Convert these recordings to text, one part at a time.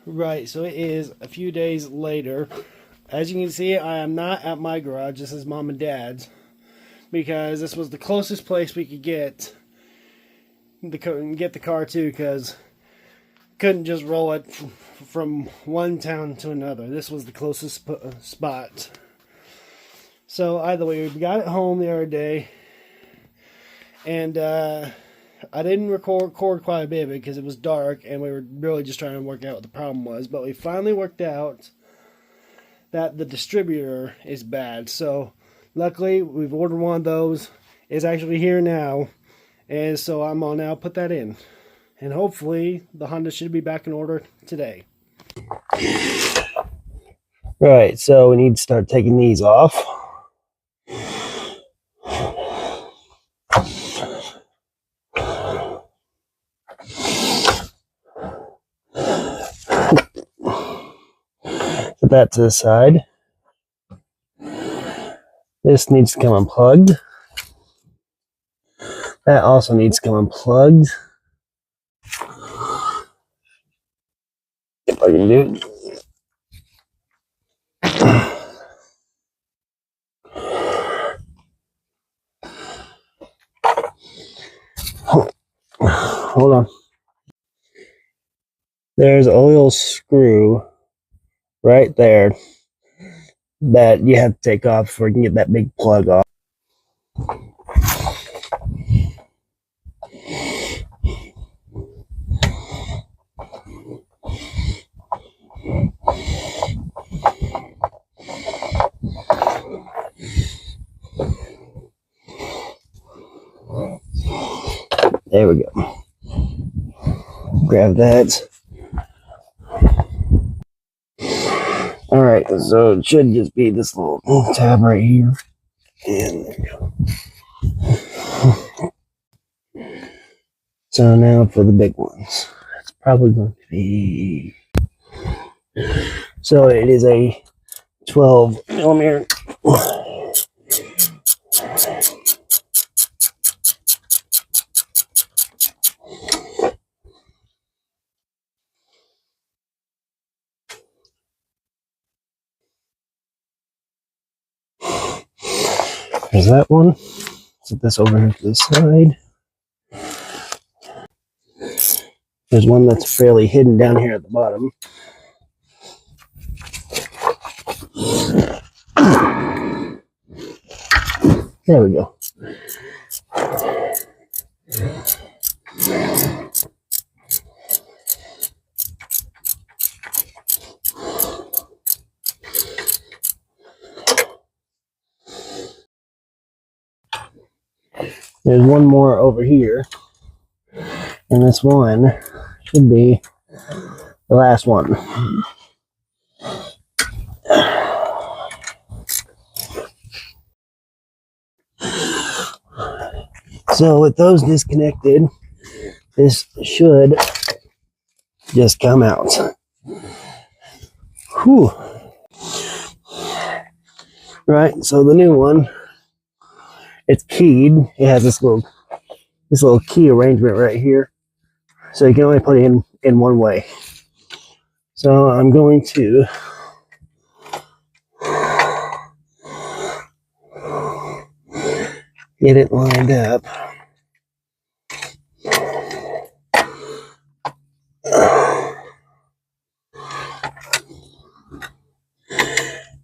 Right, so it is a few days later. As you can see, I am not at my garage. This is Mom and Dad's, because this was the closest place we could get the car to, because couldn't just roll it from one town to another. This was the closest spot. So either way, we got it home the other day, and I didn't record quite a bit because it was dark and we were really just trying to work out what the problem was. But we finally worked out that the distributor is bad. So luckily we've ordered one of those. It's actually here now. And so I'm going to now put that in. And hopefully the Honda should be back in order today. Right, so we need to start taking these off. Put that to the side. This needs to come unplugged. That also needs to come unplugged. If I can do it. Hold on. There's a little screw right there that you have to take off before you can get that big plug off. There we go. Grab that. Alright, so it should just be this little tab right here. And there we go. So now for the big ones. It's probably going to be... So it is a 12 millimeter. There's that one. Set this over here to the side. There's one that's fairly hidden down here at the bottom. There we go. There's one more over here, and this one should be the last one. So with those disconnected, this should just come out. Whew. Right, so the new one, it's keyed. It has this little key arrangement right here, so you can only put it in one way. So I'm going to get it lined up.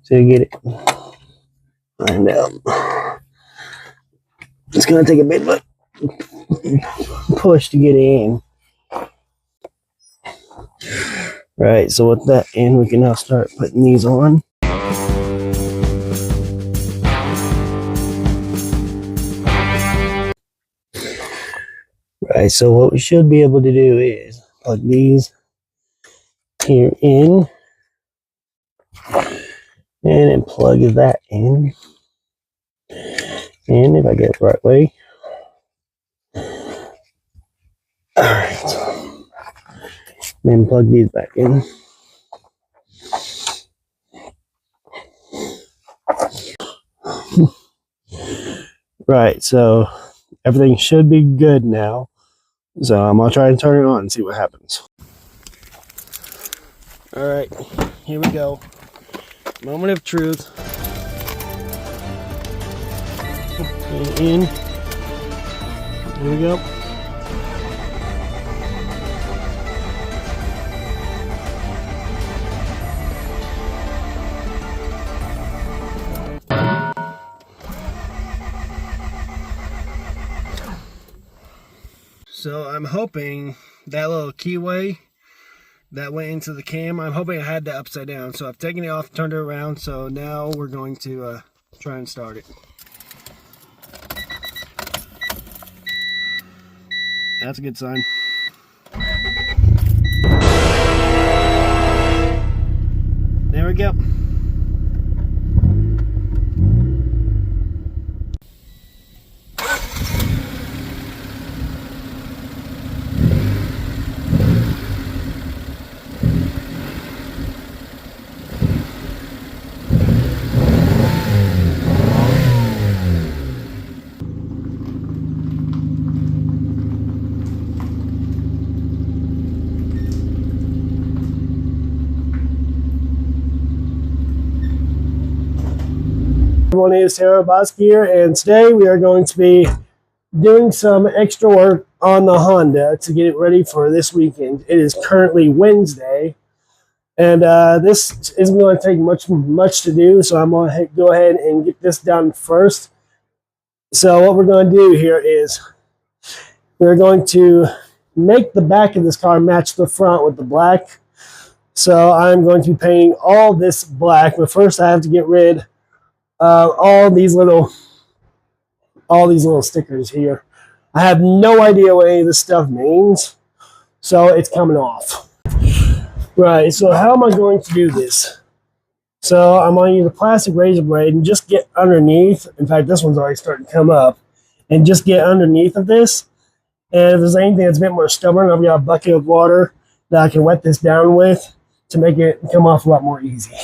So you get it lined up. It's going to take a bit of a push to get it in. Right, so with that in, we can now start putting these on. Right, so what we should be able to do is plug these here in, and then plug that in. And if I get it the right way, And plug these back in. Right, so everything should be good now. So I'm gonna try and turn it on and see what happens. All right, here we go. Moment of truth. In. Here we go. So I'm hoping that little keyway that went into the cam, I'm hoping I had that upside down. So I've taken it off, turned it around. So now we're going to try and start it. That's a good sign. There we go. Everyone, is Sarah Bosk here, and today we are going to be doing some extra work on the Honda to get it ready for this weekend. It is currently Wednesday, and this isn't going to take much to do, so I'm going to go ahead and get this done first. So what we're going to do here is we're going to make the back of this car match the front with the black. So I'm going to be painting all this black, but first I have to get rid all these little stickers here. I have no idea what any of this stuff means, so it's coming off. Right, so how am I going to do this? So I'm going to use a plastic razor blade and just get underneath. In fact, this one's already starting to come up. And just get underneath of this. And if there's anything that's a bit more stubborn, I've got a bucket of water that I can wet this down with to make it come off a lot more easy.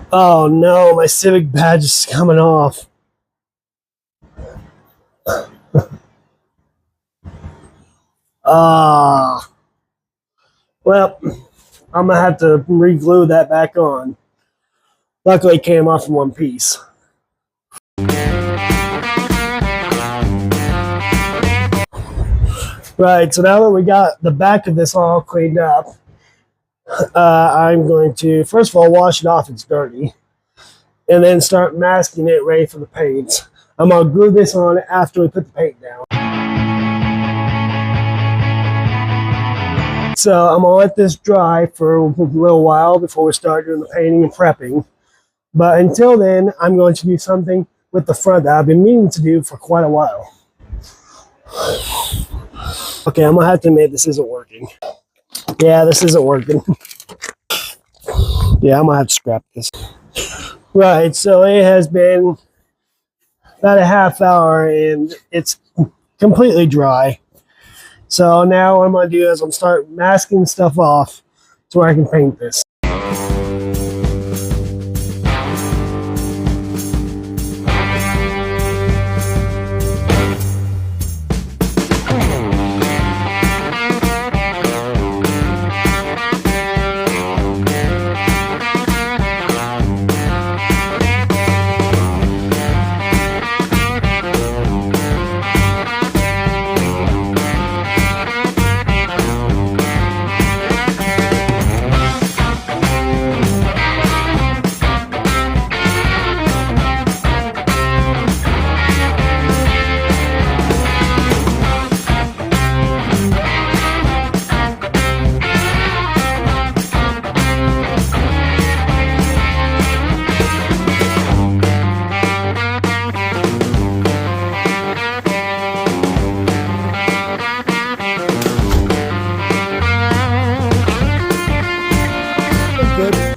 Oh no, my Civic badge is coming off. Well, I'm gonna have to re-glue that back on. Luckily it came off in one piece. Right, so now that we got the back of this all cleaned up, I'm going to, first of all, wash it off, it's dirty, and then start masking it ready for the paint. I'm going to glue this on after we put the paint down. So I'm going to let this dry for a little while before we start doing the painting and prepping. But until then, I'm going to do something with the front that I've been meaning to do for quite a while. Okay, I'm going to have to admit this isn't working. Yeah, this isn't working. Yeah, I'm going to have to scrap this. Right, so it has been about a half hour and it's completely dry. So now what I'm going to do is I'm going to start masking stuff off to where I can paint this.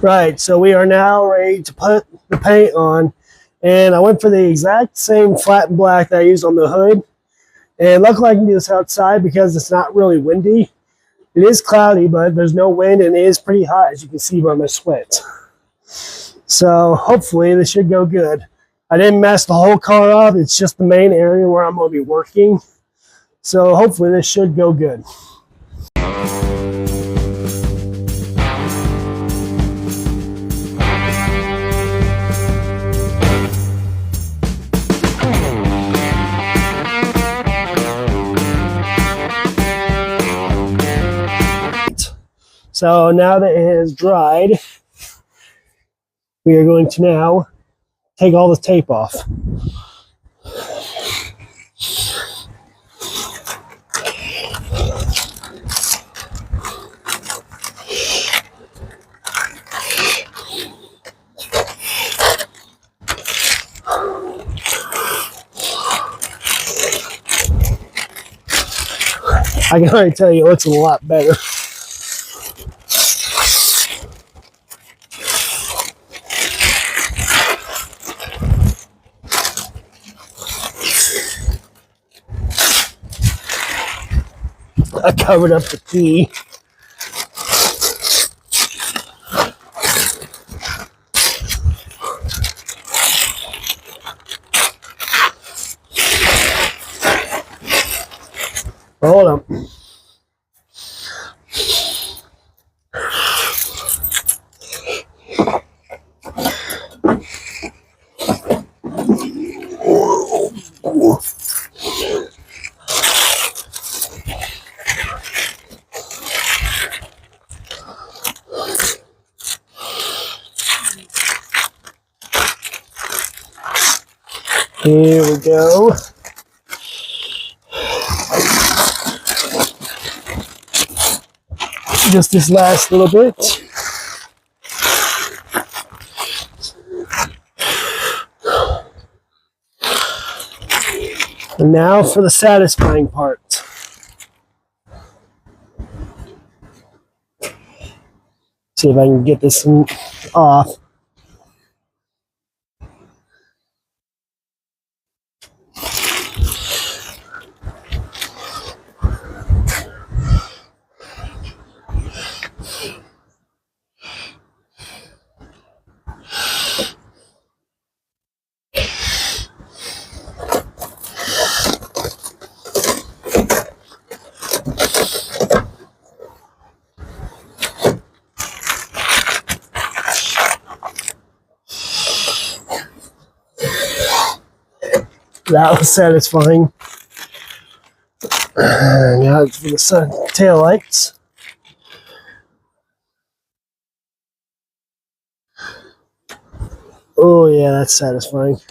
Right, so we are now ready to put the paint on, and I went for the exact same flat and black that I used on the hood, and luckily I can do this outside because it's not really windy. It is cloudy, but there's no wind, and it is pretty hot, as you can see by my sweat. So hopefully this should go good. I didn't mess the whole car up, it's just the main area where I'm going to be working. So hopefully this should go good. So now that it has dried, we are going to now take all the tape off. I can already tell you it looks a lot better. I covered up the key. Hold on. Here we go. Just this last little bit. And now for the satisfying part. See if I can get this off. That was satisfying. Now for the tail lights. Oh yeah, that's satisfying.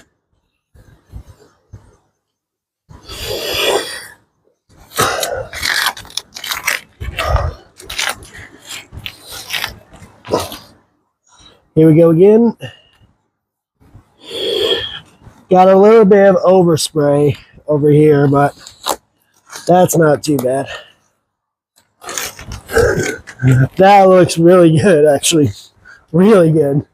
Here we go again. Got a little bit of overspray over here, but that's not too bad. That looks really good, actually. Really good.